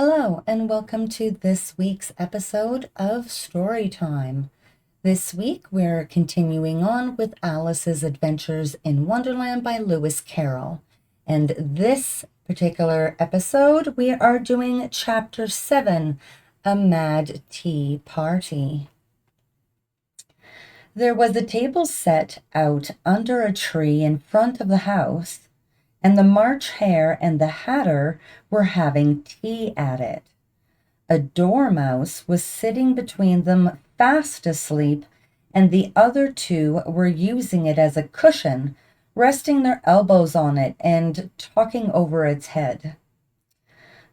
Hello, and welcome to this week's episode of Storytime. This week, we're continuing on with Alice's Adventures in Wonderland by Lewis Carroll. And this particular episode, we are doing Chapter 7, A Mad Tea Party. There was a table set out under a tree in front of the house, and the March Hare and the Hatter were having tea at it. A dormouse was sitting between them fast asleep, and the other two were using it as a cushion, resting their elbows on it and talking over its head.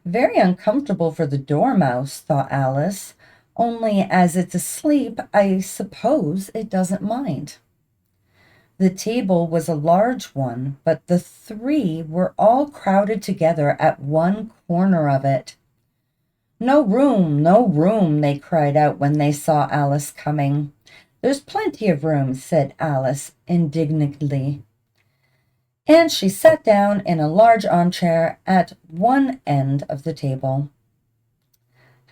Very uncomfortable for the dormouse, thought Alice, only as it's asleep, I suppose it doesn't mind. The table was a large one, but the three were all crowded together at one corner of it. No room, they cried out when they saw Alice coming. There's plenty of room, said Alice indignantly. And she sat down in a large armchair at one end of the table.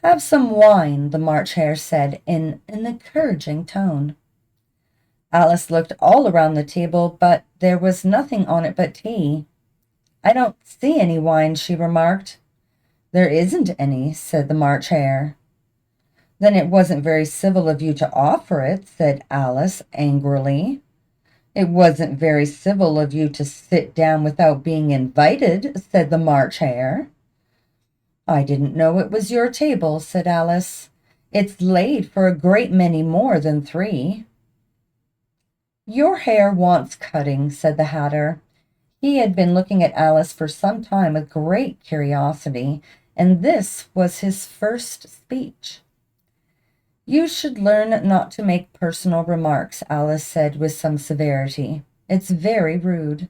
Have some wine, the March Hare said in an encouraging tone. Alice looked all around the table, but there was nothing on it but tea. I don't see any wine, she remarked. There isn't any, said the March Hare. Then it wasn't very civil of you to offer it, said Alice angrily. It wasn't very civil of you to sit down without being invited, said the March Hare. I didn't know it was your table, said Alice. It's laid for a great many more than 3. Your hair wants cutting, said the Hatter. He had been looking at Alice for some time with great curiosity, and this was his first speech. You should learn not to make personal remarks, Alice said with some severity. It's very rude.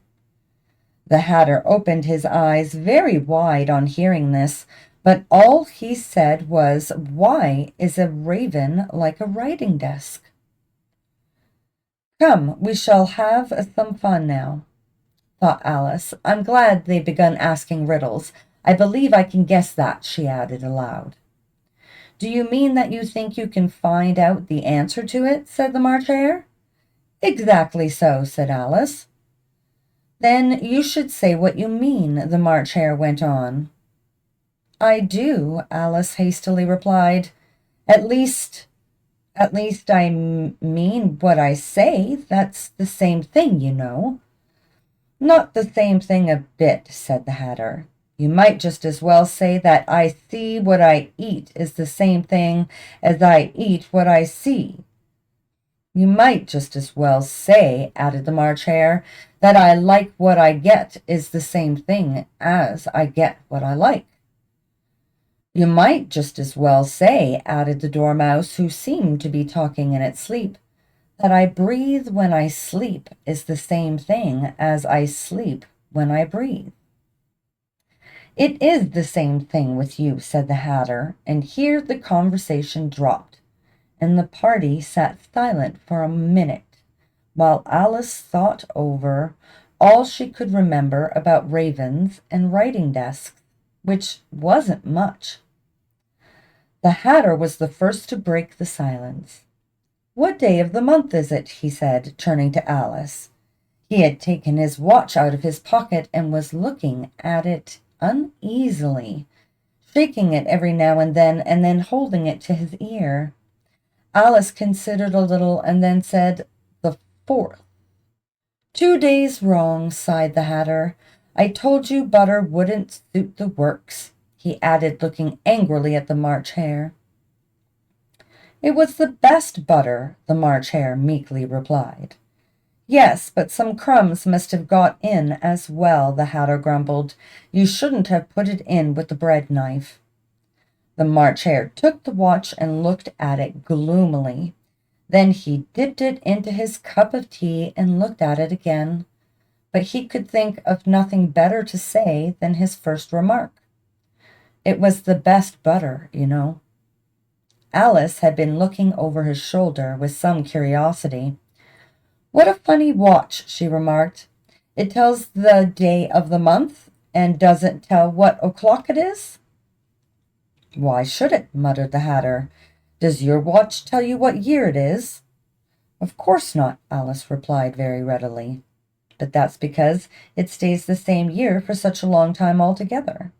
The Hatter opened his eyes very wide on hearing this, but all he said was, Why is a raven like a writing desk? Come, we shall have some fun now, thought Alice. I'm glad they've begun asking riddles. I believe I can guess that, she added aloud. Do you mean that you think you can find out the answer to it? Said the March Hare. Exactly so, said Alice. Then you should say what you mean, the March Hare went on. I do, Alice hastily replied. At least I mean what I say. That's the same thing, you know. Not the same thing a bit, said the Hatter. You might just as well say that I see what I eat is the same thing as I eat what I see. You might just as well say, added the March Hare, that I like what I get is the same thing as I get what I like. You might just as well say, added the Dormouse, who seemed to be talking in its sleep, that I breathe when I sleep is the same thing as I sleep when I breathe. It is the same thing with you, said the Hatter, and here the conversation dropped, and the party sat silent for a minute, while Alice thought over all she could remember about ravens and writing desks, which wasn't much. The Hatter was the first to break the silence. What day of the month is it? He said, turning to Alice. He had taken his watch out of his pocket and was looking at it uneasily, shaking it every now and then holding it to his ear. Alice considered a little and then said, The 4th. 2 days wrong, sighed the Hatter. I told you butter wouldn't suit the works, he added, looking angrily at the March Hare. It was the best butter, the March Hare meekly replied. Yes, but some crumbs must have got in as well, the Hatter grumbled. You shouldn't have put it in with the bread knife. The March Hare took the watch and looked at it gloomily. Then he dipped it into his cup of tea and looked at it again. But he could think of nothing better to say than his first remark. It was the best butter, you know. Alice had been looking over his shoulder with some curiosity. What a funny watch, she remarked. It tells the day of the month and doesn't tell what o'clock it is. Why should it? Muttered the Hatter. Does your watch tell you what year it is? Of course not, Alice replied very readily. But that's because it stays the same year for such a long time altogether.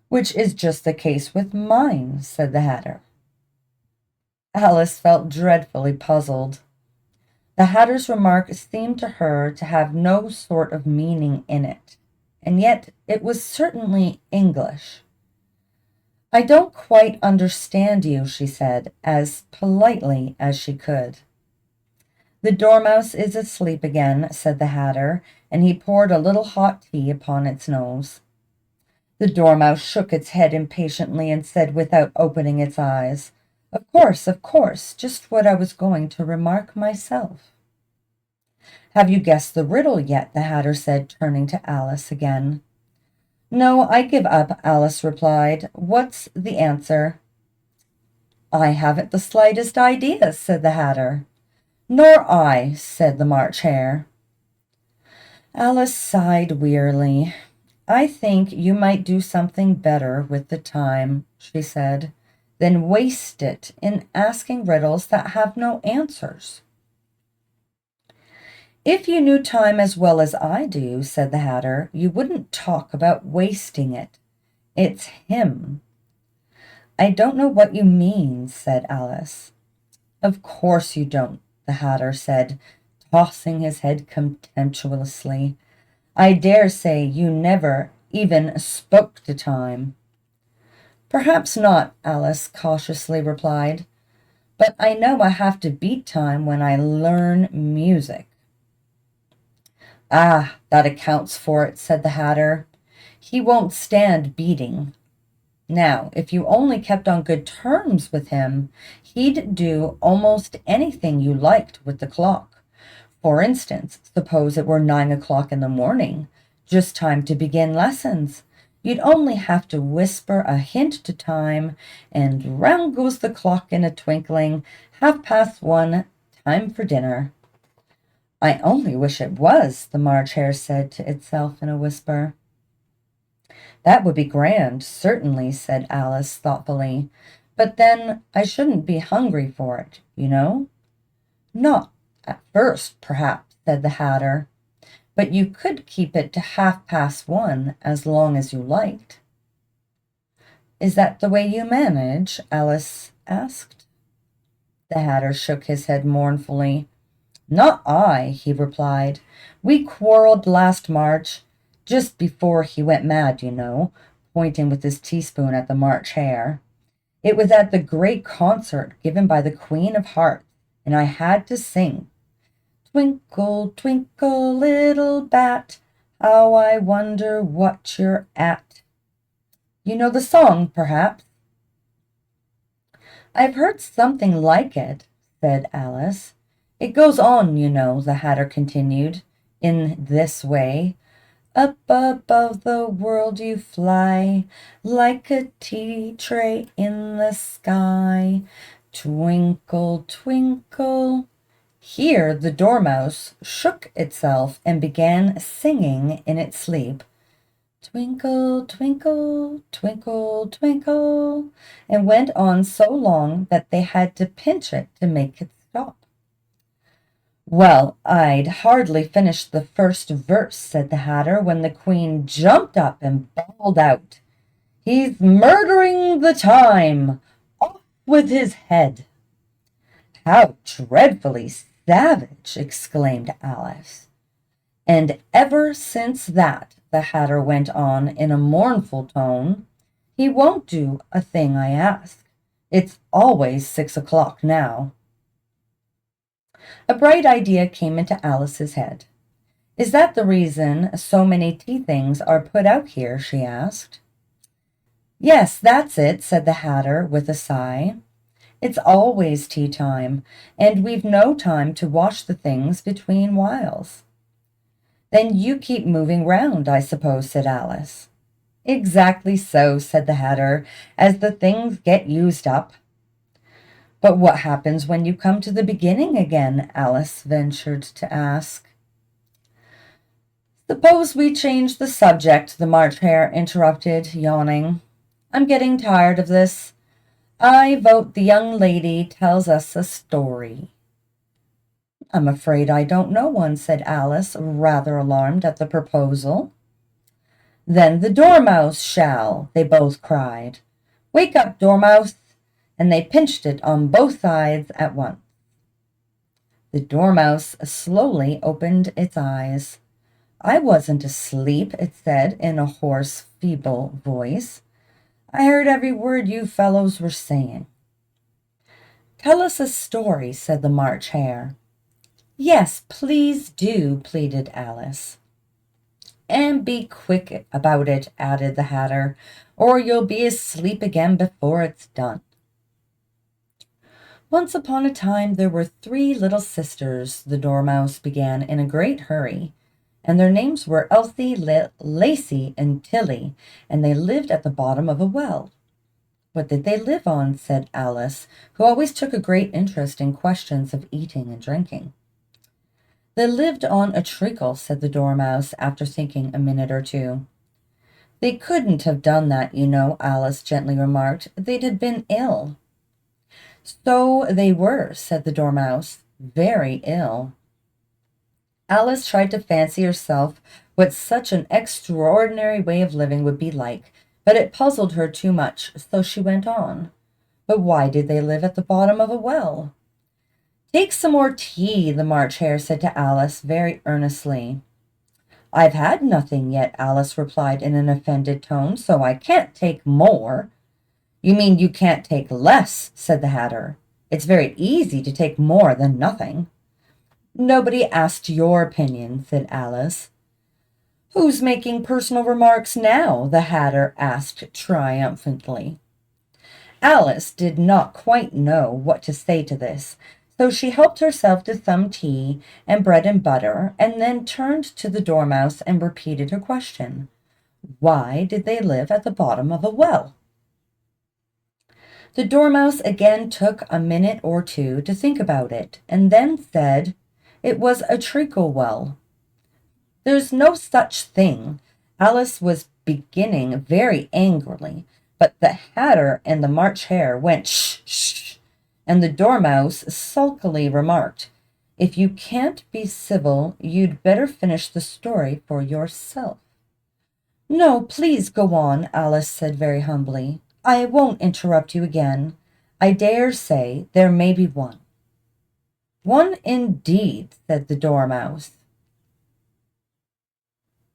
Which is just the case with mine, said the Hatter. Alice felt dreadfully puzzled. The Hatter's remark seemed to her to have no sort of meaning in it, and yet it was certainly English. I don't quite understand you, she said, as politely as she could. The Dormouse is asleep again, said the Hatter, and he poured a little hot tea upon its nose. The Dormouse shook its head impatiently and said without opening its eyes, of course, just what I was going to remark myself. Have you guessed the riddle yet? The Hatter said, turning to Alice again. No, I give up, Alice replied. What's the answer? I haven't the slightest idea, said the Hatter. Nor I, said the March Hare. Alice sighed wearily. I think you might do something better with the time, she said, than waste it in asking riddles that have no answers. If you knew time as well as I do, said the Hatter, you wouldn't talk about wasting it. It's him. I don't know what you mean, said Alice. Of course you don't, the Hatter said, tossing his head contemptuously. I dare say you never even spoke to time. Perhaps not, Alice cautiously replied, but I know I have to beat time when I learn music. Ah, that accounts for it, said the Hatter. He won't stand beating. Now, if you only kept on good terms with him, he'd do almost anything you liked with the clock. For instance, suppose it were 9 o'clock in the morning, just time to begin lessons. You'd only have to whisper a hint to time, and round goes the clock in a twinkling, 1:30, time for dinner. I only wish it was, the March Hare said to itself in a whisper. That would be grand, certainly, said Alice thoughtfully. But then I shouldn't be hungry for it, you know. Not at first, perhaps, said the Hatter, but you could keep it to 1:30 as long as you liked. Is that the way you manage? Alice asked. The Hatter shook his head mournfully. Not I, he replied. We quarreled last March, just before he went mad, you know, pointing with his teaspoon at the March Hare. It was at the great concert given by the Queen of Hearts, and I had to sing. Twinkle, twinkle, little bat, how I wonder what you're at. You know the song, perhaps? I've heard something like it, said Alice. It goes on, you know, the Hatter continued, in this way. Up above the world you fly, like a tea tray in the sky. Twinkle, twinkle. Here the Dormouse shook itself and began singing in its sleep. Twinkle, twinkle, twinkle, twinkle, and went on so long that they had to pinch it to make it stop. Well, I'd hardly finished the first verse, said the Hatter, when the Queen jumped up and bawled out, He's murdering the time! Off with his head! How dreadfully savage! Exclaimed Alice. And ever since that, the Hatter went on in a mournful tone, he won't do a thing I ask. It's always 6 o'clock now. A bright idea came into Alice's head. Is that the reason so many tea things are put out here? She asked. Yes, that's it, said the Hatter with a sigh. It's always tea time, and we've no time to wash the things between whiles. Then you keep moving round, I suppose, said Alice. Exactly so, said the Hatter, as the things get used up. But what happens when you come to the beginning again? Alice ventured to ask. Suppose we change the subject, the March Hare interrupted, yawning. I'm getting tired of this. I vote the young lady tells us a story." "I'm afraid I don't know one," said Alice, rather alarmed at the proposal. "Then the Dormouse shall," they both cried. "Wake up, Dormouse!" And they pinched it on both sides at once. The Dormouse slowly opened its eyes. "I wasn't asleep," it said in a hoarse, feeble voice. "I heard every word you fellows were saying." "Tell us a story," said the March Hare. "Yes, please do," pleaded Alice. "And be quick about it," added the Hatter, "or you'll be asleep again before it's done." "Once upon a time there were 3 little sisters," the Dormouse began in a great hurry, "and their names were Elsie, Lacie, and Tilly, and they lived at the bottom of a well." "What did they live on?" said Alice, who always took a great interest in questions of eating and drinking. "They lived on a treacle," said the Dormouse, after thinking a minute or two. "They couldn't have done that, you know," Alice gently remarked. "They'd have been ill." "So they were," said the Dormouse, "very ill." Alice tried to fancy herself what such an extraordinary way of living would be like, but it puzzled her too much, so she went on. "But why did they live at the bottom of a well?" "Take some more tea," the March Hare said to Alice very earnestly. "I've had nothing yet," Alice replied in an offended tone, "so I can't take more." "You mean you can't take less," said the Hatter. "It's very easy to take more than nothing." "Nobody asked your opinion," said Alice. "Who's making personal remarks now?" the Hatter asked triumphantly. Alice did not quite know what to say to this, so she helped herself to some tea and bread and butter, and then turned to the Dormouse and repeated her question. Why did they live at the bottom of a well? The Dormouse again took a minute or two to think about it, and then said, "It was a treacle well." "There's no such thing." Alice was beginning very angrily, but the Hatter and the March Hare went shh, shh, and the Dormouse sulkily remarked, "If you can't be civil, you'd better finish the story for yourself." "No, please go on," Alice said very humbly. "I won't interrupt you again. I dare say there may be one." "One indeed," said the Dormouse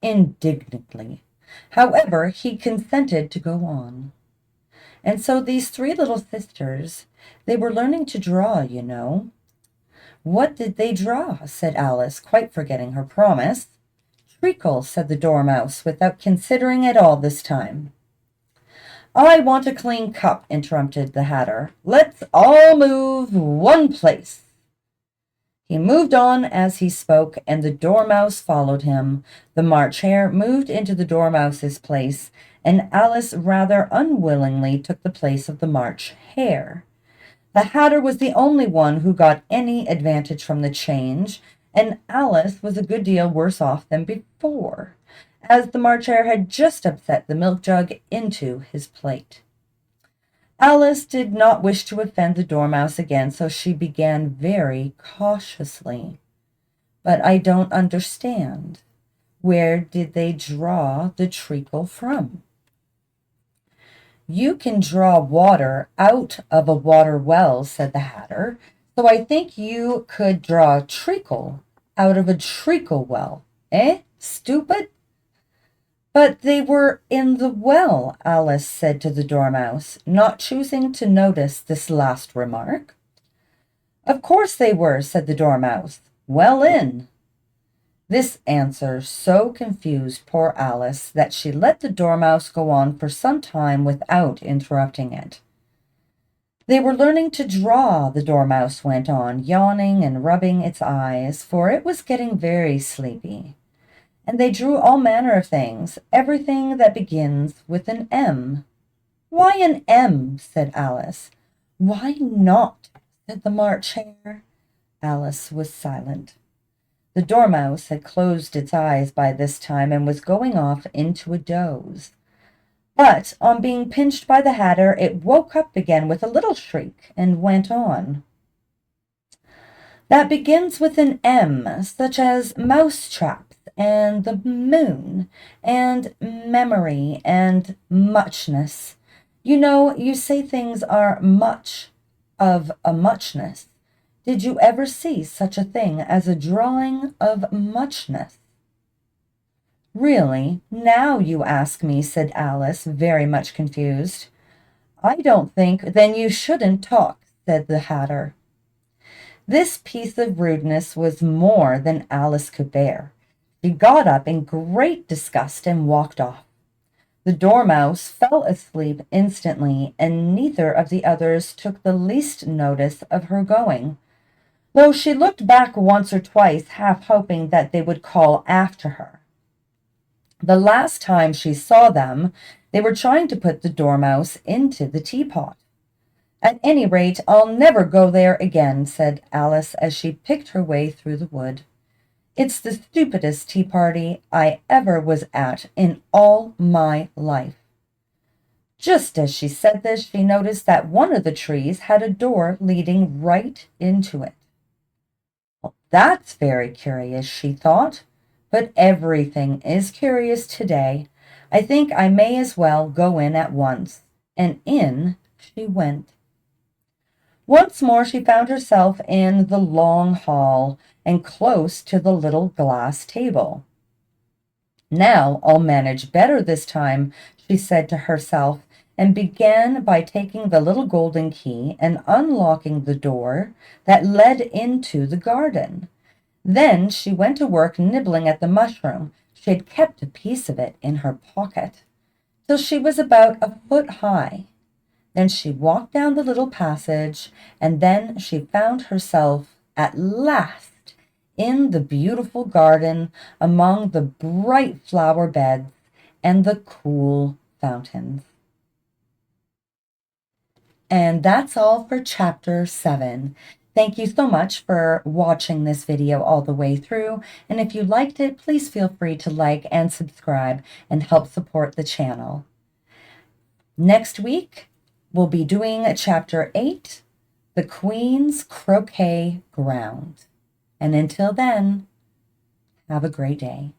indignantly. However, he consented to go on. "And so these 3 little sisters, they were learning to draw, you know." "What did they draw?" said Alice, quite forgetting her promise. "Treacle," said the Dormouse, without considering at all this time. "I want a clean cup," interrupted the Hatter. "Let's all move one place." He moved on as he spoke, and the Dormouse followed him. The March Hare moved into the Dormouse's place, and Alice rather unwillingly took the place of the March Hare. The Hatter was the only one who got any advantage from the change, and Alice was a good deal worse off than before, as the March Hare had just upset the milk jug into his plate. Alice did not wish to offend the Dormouse again, so she began very cautiously. "But I don't understand. Where did they draw the treacle from?" "You can draw water out of a water well," said the Hatter, "so I think you could draw treacle out of a treacle well. Eh, stupid?" "But they were in the well," Alice said to the Dormouse, not choosing to notice this last remark. "Of course they were," said the Dormouse. "Well in." This answer so confused poor Alice that she let the Dormouse go on for some time without interrupting it. "They were learning to draw," the Dormouse went on, yawning and rubbing its eyes, for it was getting very sleepy. "And they drew all manner of things, everything that begins with an M." "Why an M?" said Alice. "Why not?" said the March Hare. Alice was silent. The Dormouse had closed its eyes by this time and was going off into a doze. But on being pinched by the Hatter, it woke up again with a little shriek and went on. That begins with an M, such as mousetraps and the moon and memory and muchness. You know, you say things are much of a muchness. Did you ever see such a thing as a drawing of muchness? Really, now you ask me, said Alice, very much confused. I don't think, then you shouldn't talk, said the Hatter. This piece of rudeness was more than Alice could bear. She got up in great disgust and walked off. The Dormouse fell asleep instantly, and neither of the others took the least notice of her going, though she looked back once or twice, half hoping that they would call after her. The last time she saw them, they were trying to put the Dormouse into the teapot. At any rate, I'll never go there again, said Alice as she picked her way through the wood. It's the stupidest tea party I ever was at in all my life. Just as she said this, she noticed that one of the trees had a door leading right into it. Well, that's very curious, she thought, but everything is curious today. I think I may as well go in at once. And in she went. Once more she found herself in the long hall and close to the little glass table. Now I'll manage better this time, she said to herself, and began by taking the little golden key and unlocking the door that led into the garden. Then she went to work nibbling at the mushroom. She had kept a piece of it in her pocket, till she was about a foot high. Then she walked down the little passage, and then she found herself at last in the beautiful garden among the bright flower beds and the cool fountains. And that's all for Chapter 7. Thank you so much for watching this video all the way through, and if you liked it, please feel free to like and subscribe and help support the channel. Next week, we'll be doing Chapter 8, The Queen's Croquet Ground. And until then, have a great day.